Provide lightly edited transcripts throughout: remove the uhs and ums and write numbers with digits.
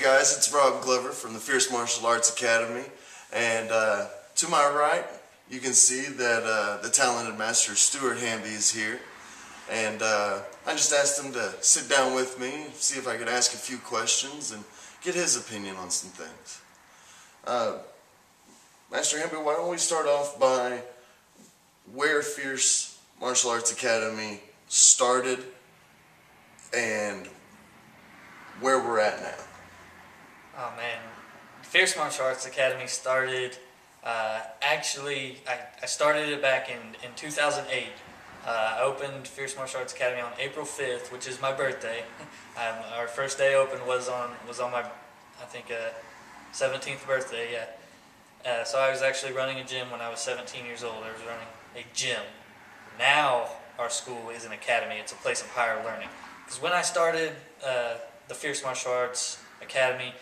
guys, it's Rob Glover from the Fierce Martial Arts Academy, and to my right you can see that the talented master Stuart Hamby is here, and I just asked him to sit down with me, see if I could ask a few questions and get his opinion on some things. Master Hamby, why don't we start off by where Fierce Martial Arts Academy started and where we're at now. Oh man, Fierce Martial Arts Academy started, actually, I started it back in 2008. I opened Fierce Martial Arts Academy on April 5th, which is my birthday. Our first day open was on my, I think, 17th birthday, yeah. So I was actually running a gym when I was 17 years old. I was running a gym. Now our school is an academy. It's a place of higher learning. Because when I started the Fierce Martial Arts Academy,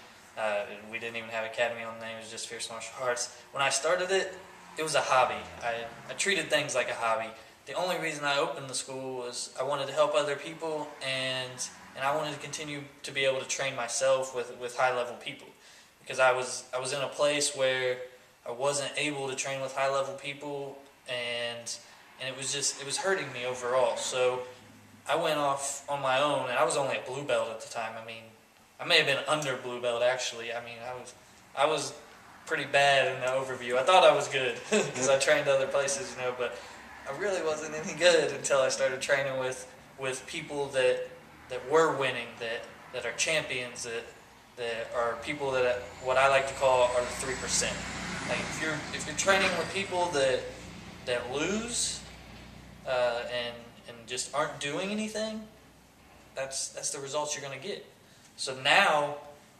we didn't even have academy on the name, it was just Fierce Martial Arts. When I started it, it was a hobby. I treated things like a hobby. The only reason I opened the school was I wanted to help other people, and I wanted to continue to be able to train myself with high-level people. Because I was in a place where I wasn't able to train with high-level people, and it was hurting me overall. So I went off on my own, and I was only a blue belt at the time. I mean, I may have been under blue belt actually. I mean, I was pretty bad in the overview. I thought I was good because I trained other places, you know, but I really wasn't any good until I started training with people that were winning, that are champions, that are people that what I like to call are the 3%. Like if you're training with people that lose and just aren't doing anything, that's the results you're going to get. So now,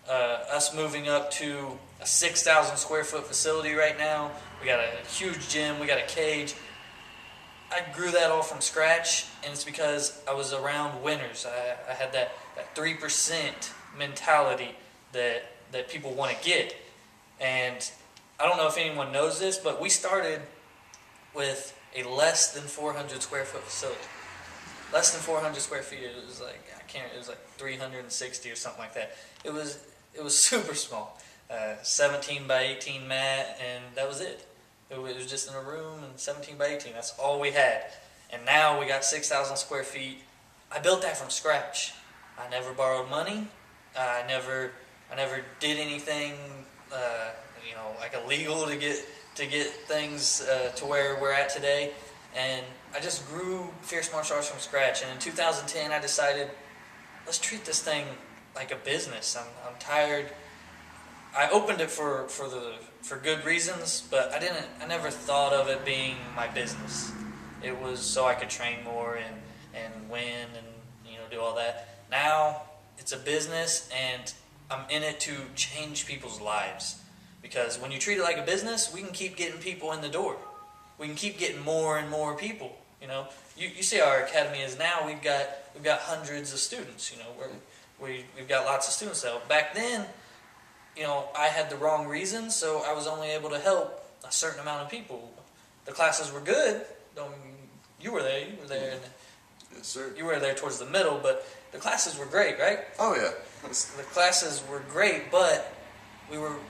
us moving up to a 6,000 square foot facility right now, we got a huge gym, we got a cage. I grew that all from scratch, and it's because I was around winners. I had that 3% mentality that people want to get. And I don't know if anyone knows this, but we started with a less than 400 square foot facility. Less than 400 square feet. It was like it was like 360 or something like that. It was super small. 17 by 18 mat, and that was it. It was just in a room and 17 by 18. That's all we had. And now we got 6,000 square feet. I built that from scratch. I never borrowed money. I never did anything like illegal to get things to where we're at today. And I just grew Fierce Martial Arts from scratch. And in 2010, I decided, let's treat this thing like a business. I'm tired. I opened it for good reasons, but I never thought of it being my business. It was so I could train more and win and do all that. Now it's a business, and I'm in it to change people's lives. Because when you treat it like a business, we can keep getting people in the door. We can keep getting more and more people. You see how our academy is now. We've got hundreds of students. We've got lots of students. So back then, I had the wrong reasons, so I was only able to help a certain amount of people. The classes were good. You were there. And yes, sir. You were there towards the middle, but the classes were great, right? Oh yeah. The classes were great, but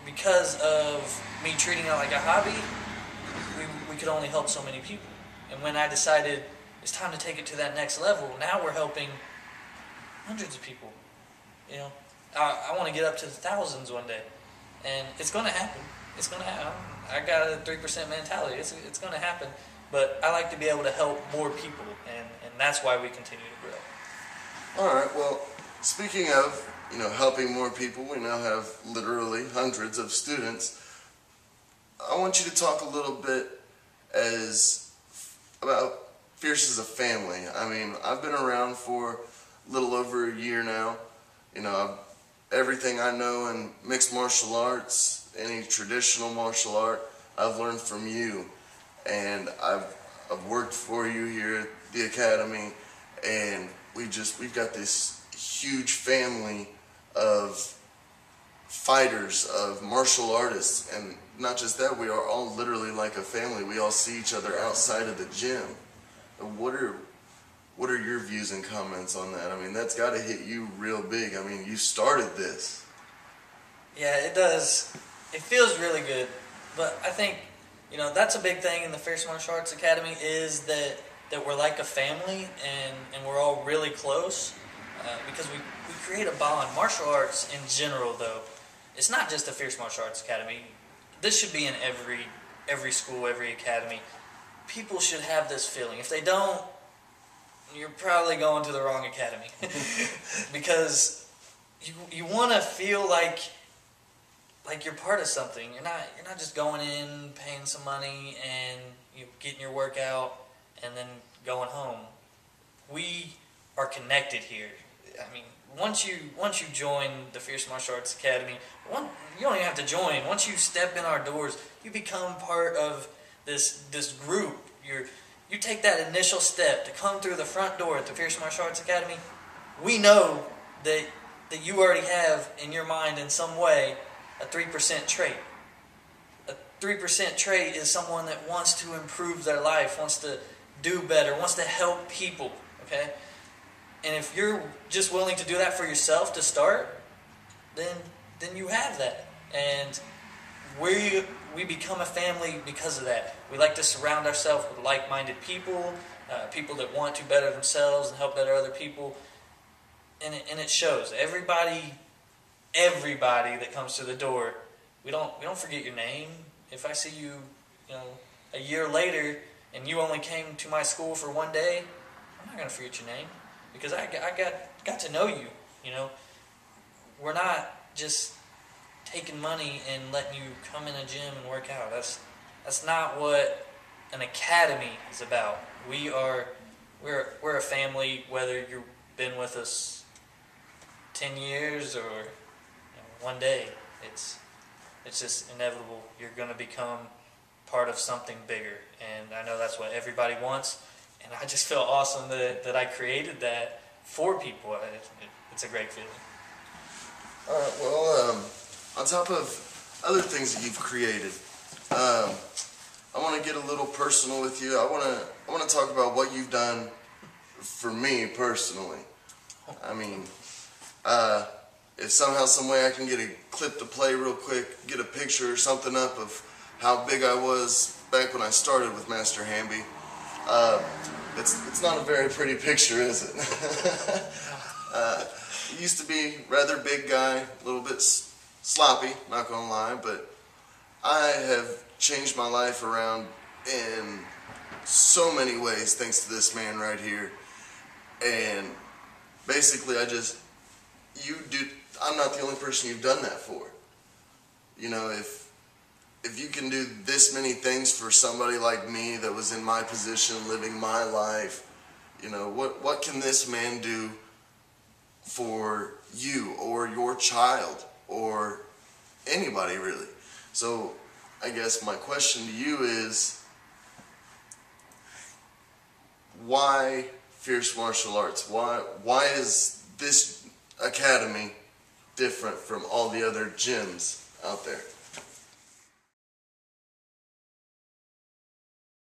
because of me treating it like a hobby, we could only help so many people. And when I decided it's time to take it to that next level, now we're helping hundreds of people. I want to get up to the thousands one day, and it's going to happen. It's going to happen. I got a 3% mentality. It's going to happen, but I like to be able to help more people, and that's why we continue to grow. All right. Well, speaking of helping more people, we now have literally hundreds of students. I want you to talk a little bit about Fierce as a family. I mean, I've been around for a little over a year now. Everything I know in mixed martial arts, any traditional martial art, I've learned from you. And I've worked for you here at the academy, and we've got this huge family of fighters, of martial artists, and not just that, we are all literally like a family. We all see each other outside of the gym. What are your views and comments on that? I mean, that's got to hit you real big. I mean, you started this. Yeah, it does. It feels really good. But I think, that's a big thing in the Fierce Martial Arts Academy is that we're like a family and we're all really close because we create a bond. Martial arts in general, though, it's not just the Fierce Martial Arts Academy. This should be in every school, every academy. People should have this feeling. If they don't, you're probably going to the wrong academy. Because you want to feel like you're part of something. You're not just going in, paying some money, and getting your workout, and then going home. We are connected here. I mean, once you join the Fierce Martial Arts Academy, you don't even have to join. Once you step in our doors, you become part of this group. You take that initial step to come through the front door at the Fierce Martial Arts Academy. We know that you already have in your mind in some way a 3% trait. A 3% trait is someone that wants to improve their life, wants to do better, wants to help people. Okay? And if you're just willing to do that for yourself to start, then you have that. And we become a family because of that. We like to surround ourselves with like-minded people, people that want to better themselves and help better other people. And it shows. Everybody that comes to the door, we don't forget your name. If I see you, a year later and you only came to my school for one day, I'm not going to forget your name because I got to know you. We're not just taking money and letting you come in a gym and work out. That's not what an academy is about. We're a family, whether you've been with us 10 years or one day. It's just inevitable. You're going to become part of something bigger, and I know that's what everybody wants. And I just feel awesome that I created that for people. It's a great feeling. All right. Well, on top of other things that you've created, I want to get a little personal with you. I want to talk about what you've done for me personally. I mean, if somehow, some way I can get a clip to play real quick, get a picture or something up of how big I was back when I started with Master Hamby. It's not a very pretty picture, is it? Used to be rather big guy, a little bit sloppy, not gonna lie, but I have changed my life around in so many ways thanks to this man right here. And basically I'm not the only person you've done that for. If you can do this many things for somebody like me that was in my position, living my life, what can this man do for you or your child or anybody really? So I guess my question to you is, why Fierce Martial Arts? Why is this academy different from all the other gyms out there?